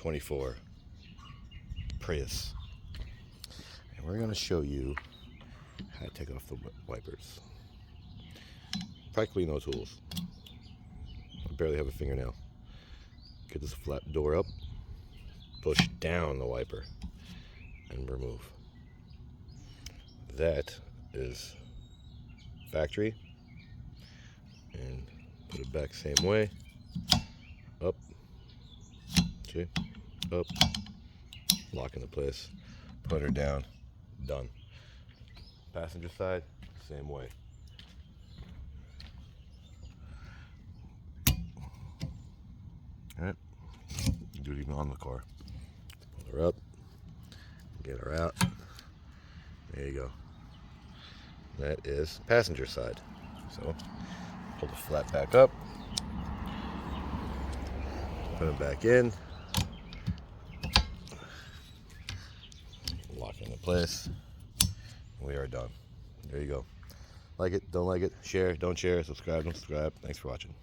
2024 Prius. And we're going to show you how to take off the wipers. Practically no tools. I barely have a fingernail. Get this flat door up, push down the wiper, and remove. That is factory. And put it back same way. Up. Okay. Up. Lock into place. Put her down. Done. Passenger side, same way. Alright. Do it even on the car. Pull her up. Get her out. There you go. That is passenger side. So, pull the flat back up. Put it back in. Lock into place. We are done. There you go. Like it, don't like it, share, don't share, subscribe, don't subscribe. Thanks for watching.